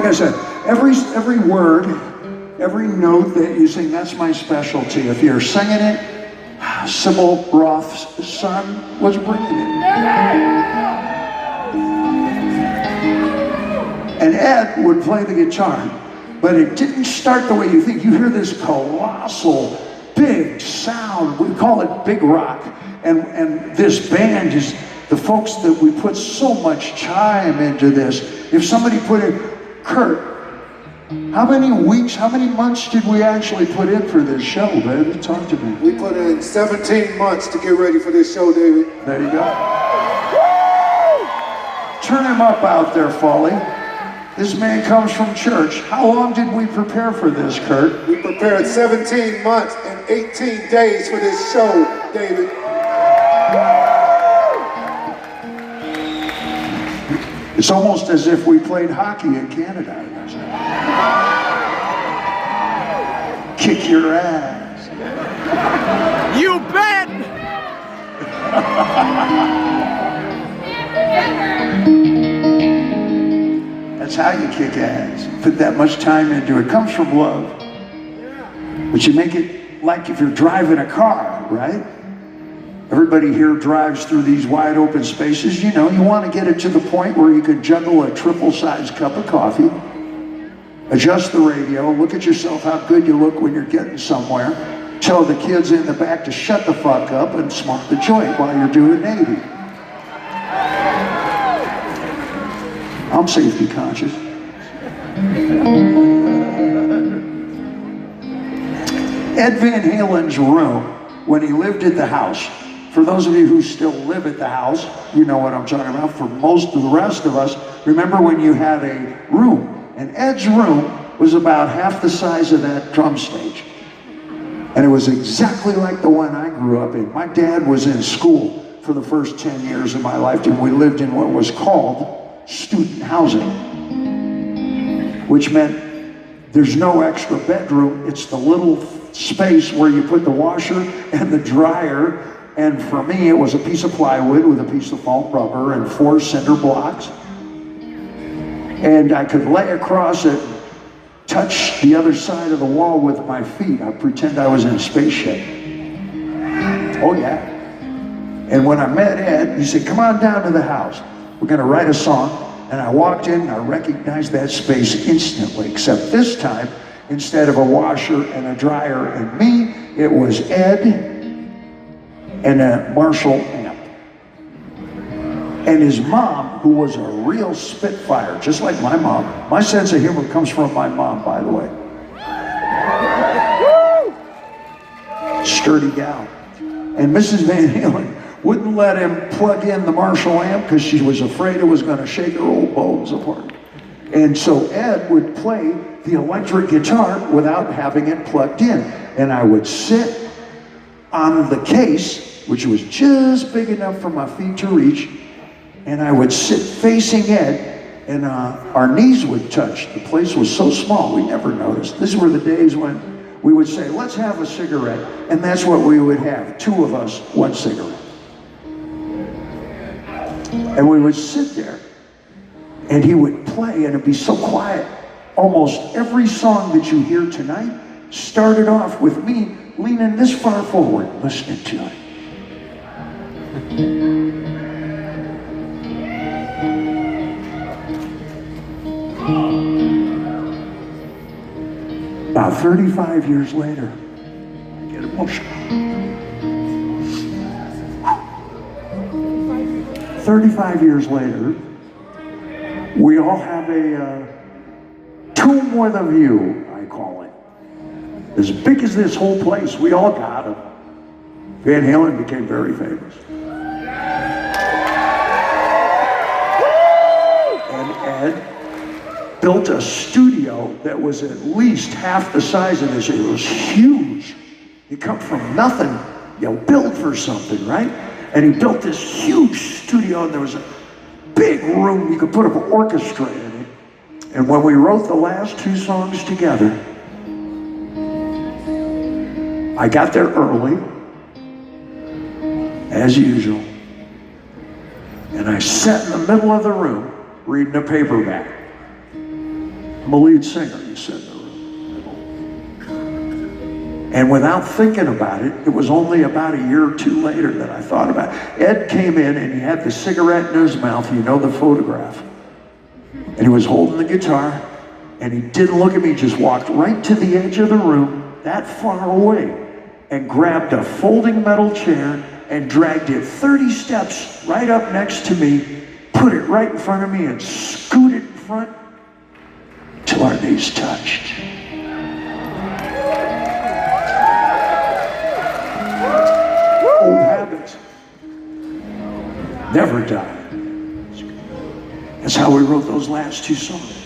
Like I said, every word, every note that you sing, that's my specialty. If you're singing it, Sybil Roth's son was bringing it. And Ed would play the guitar, but it didn't start the way you think. You hear this colossal, big sound. We call it big rock. And this band is, the folks that we put so much time into this. If somebody put in, Kurt, how many weeks, how many months did we actually put in for this show, baby? Talk to me. We put in 17 months to get ready for this show, David. There you go. Turn him up out there, Foley. This man comes from church. How long did we prepare for this, Kurt? We prepared 17 months and 18 days for this show, David. It's almost as if we played hockey in Canada. Kick your ass. You bet! That's how you kick ass. Put that much time into it. It comes from love. But you make it like if you're driving a car, right? Everybody here drives through these wide open spaces. You know, you want to get it to the point where you can juggle a triple-sized cup of coffee, adjust the radio, look at yourself how good you look when you're getting somewhere, tell the kids in the back to shut the fuck up and smoke the joint while you're doing Navy. I'm safety conscious. Ed Van Halen's room, when he lived at the house, for those of you who still live at the house, you know what I'm talking about. For most of the rest of us, remember when you had a room, and Ed's room was about half the size of that drum stage. And it was exactly like the one I grew up in. My dad was in school for the first 10 years of my life, and we lived in what was called student housing, which meant there's no extra bedroom. It's the little space where you put the washer and the dryer. And for me, it was a piece of plywood with a piece of foam rubber and 4 cinder blocks. And I could lay across it, touch the other side of the wall with my feet. I pretend I was in a spaceship. Oh yeah. And when I met Ed, he said, come on down to the house. We're gonna write a song. And I walked in and I recognized that space instantly, except this time, instead of a washer and a dryer and me, it was Ed and a Marshall amp. And his mom, who was a real spitfire, just like my mom. My sense of humor comes from my mom, by the way. Sturdy gal. And Mrs. Van Halen wouldn't let him plug in the Marshall amp because she was afraid it was going to shake her old bones apart. And so Ed would play the electric guitar without having it plugged in. And I would sit on the case, which was just big enough for my feet to reach, and I would sit facing Ed, and our knees would touch. The place was so small, we never noticed. These were the days when we would say, let's have a cigarette, and that's what we would have, 2 of us, 1 cigarette. And we would sit there, and he would play, and it'd be so quiet. Almost every song that you hear tonight started off with me leaning this far forward, listening to it. About 35 years later, I get emotional. 35 years later, we all have a tomb with a view, I call it. As big as this whole place, we all got it. Van Halen became very famous. And Ed built a studio that was at least half the size of this. It was huge. You come from nothing, you build for something, right? And he built this huge studio, and there was a big room. You could put an orchestra in it. And when we wrote the last 2 songs together, I got there early, as usual, and I sat in the middle of the room reading a paperback. I'm a lead singer, he said in the room. And without thinking about it, it was only about a year or two later that I thought about it. Ed came in and he had the cigarette in his mouth, you know the photograph. And he was holding the guitar, and he didn't look at me, just walked right to the edge of the room, that far away, and grabbed a folding metal chair and dragged it 30 steps right up next to me, put it right in front of me, and scooted in front till our knees touched. Old habits never die. That's how we wrote those last two songs.